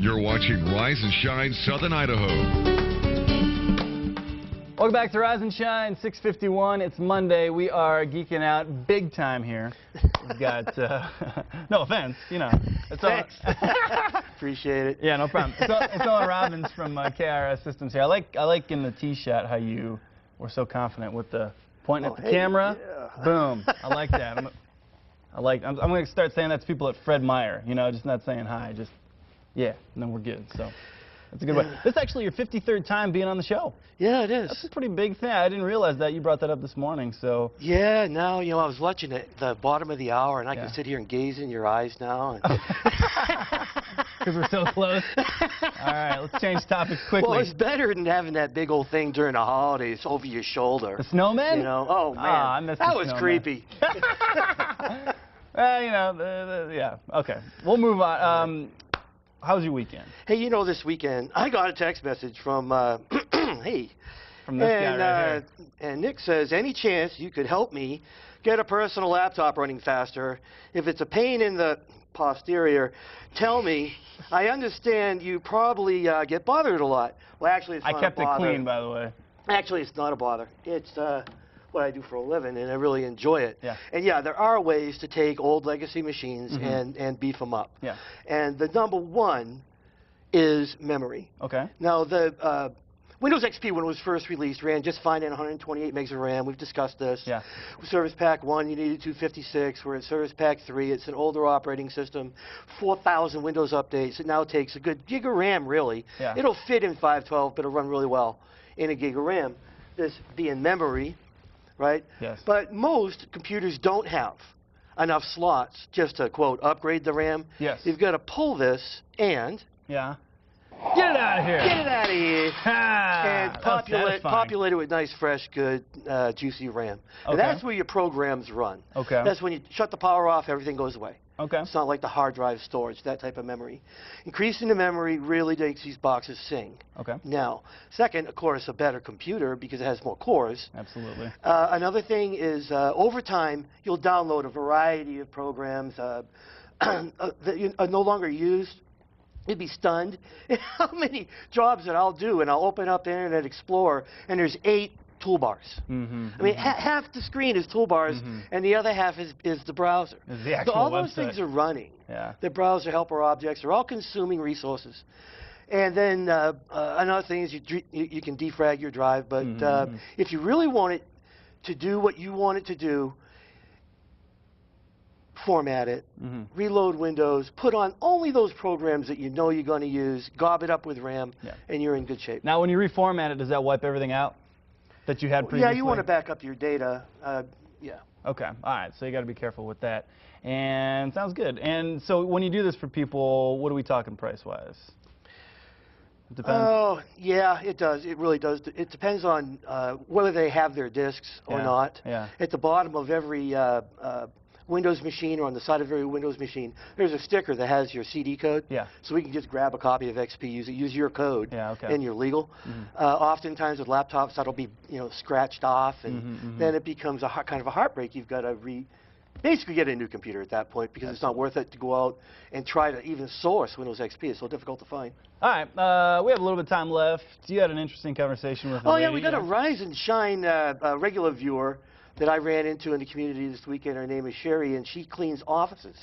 You're watching Rise and Shine Southern Idaho. Welcome back to Rise and Shine, 6:51. It's Monday. We are geeking out big time here. We've got, no offense, you know. It's Thanks. Appreciate it. Yeah, no problem. It's Owen Robbins from KRRS Systems here. I like in the tee shot how you were so confident with the pointing at the camera. Yeah. Boom. I like that. I'm going to start saying that to people at Fred Meyer, you know, just not saying hi, just, yeah, and then we're good. So that's a good way. This is actually your 53rd time being on the show. Yeah, it is. That's a pretty big thing. I didn't realize that. You brought that up this morning, so. Yeah, now, you know, I was watching it at the bottom of the hour, and I can sit here and gaze in your eyes now. Because we're so close. All right, let's change topics quickly. Well, it's better than having that big old thing during the holidays over your shoulder. The snowman? You know, oh, man, I missed that the was snowman. creepy. You know, yeah, okay. We'll move on. How was your weekend? Hey, you know, this weekend, I got a text message from, hey. From this guy right here. And Nick says, any chance you could help me get a personal laptop running faster? If it's a pain in the posterior, tell me. I understand you probably get bothered a lot. Well, actually, it's not a bother. I kept it clean, by the way. Actually, it's not a bother. It's what I do for a living, and I really enjoy it. Yeah. And yeah, there are ways to take old legacy machines and beef them up. Yeah. And the number one is memory. Okay. Now, the Windows XP, when it was first released, ran just fine at 128 megs of RAM. We've discussed this. Yeah. With Service Pack 1, you needed 256. We're at Service Pack 3. It's an older operating system. 4,000 Windows updates. It now takes a good gig of RAM, really. Yeah. It'll fit in 512, but it'll run really well in a gig of RAM. This being memory, right? Yes. But most computers don't have enough slots just to, quote, upgrade the RAM. Yes. You've got to pull this and... Yeah. Get it out of here. Get it out of here. Ah, And populate it with nice, fresh, good, juicy RAM. Okay. And that's where your programs run. Okay. That's when you shut the power off, everything goes away. Okay. It's not like the hard drive storage, that type of memory. Increasing the memory really makes these boxes sing. Okay. Now, second, of course, a better computer because it has more cores. Absolutely. Another thing is, over time, you'll download a variety of programs that are no longer used. You'd be stunned at how many jobs that I'll do, and I'll open up the Internet Explorer, and there's 8 toolbars. I mean, half the screen is toolbars, and the other half is the browser. Is the actual so all website. those things are running. Yeah. The browser helper objects are all consuming resources. And then another thing is you can defrag your drive, but if you really want it to do what you want it to do, format it, reload Windows, put on only those programs that you know you're going to use, gob it up with RAM, and you're in good shape. Now, when you reformat it, does that wipe everything out that you had previously? Yeah, you want to back up your data. Yeah. Okay. All right. So you got to be careful with that. And sounds good. And so when you do this for people, what are we talking price-wise? It depends. Oh, yeah, it does. It really does. It depends on whether they have their disks or not. Yeah. At the bottom of every Windows machine, or on the side of every Windows machine, there's a sticker that has your CD code. Yeah. So we can just grab a copy of XP, use your code, and you're legal. Oftentimes with laptops, that'll be scratched off, and then it becomes a kind of a heartbreak. You've got to basically get a new computer at that point because it's not worth it to go out and try to even source Windows XP. It's so difficult to find. All right, we have a little bit of time left. You had an interesting conversation with a lady. Yeah, we got a Rise and Shine regular viewer that I ran into in the community this weekend. Her name is Sherry, and she cleans offices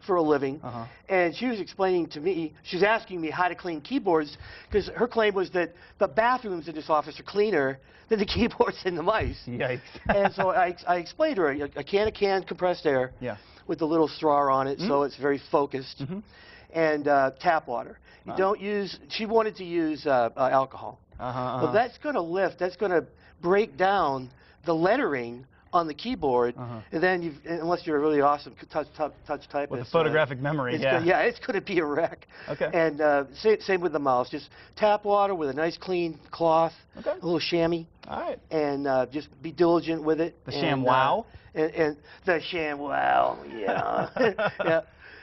for a living. And she was explaining to me, she was asking me how to clean keyboards, because her claim was that the bathrooms in this office are cleaner than the keyboards and the mice. Yikes. And so I explained to her, a can of canned compressed air with a little straw on it, so it's very focused, and tap water. You don't use, she wanted to use alcohol. Well, that's going to lift, that's going to break down the lettering on the keyboard, and then unless you're a really awesome touch typist. With a photographic memory, it's going to be a wreck. Okay. And same with the mouse. Just tap water with a nice clean cloth, a little chamois. All right. And just be diligent with it. The ShamWow? And the ShamWow, yeah. Yeah.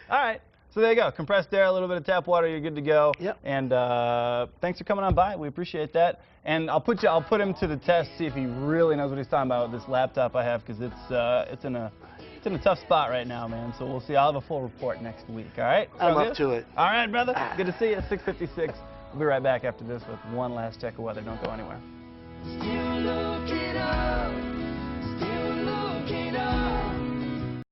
All right. So there you go. Compressed air, a little bit of tap water, you're good to go. Yep. And thanks for coming on by. We appreciate that. And I'll put him to the test, see if he really knows what he's talking about with this laptop I have, because it's in a It's in a tough spot right now, man. So we'll see. I'll have a full report next week. All right? I'm up to it. All right, brother. Good to see you. 6:56. We'll be right back after this with one last check of weather. Don't go anywhere. Still looking up.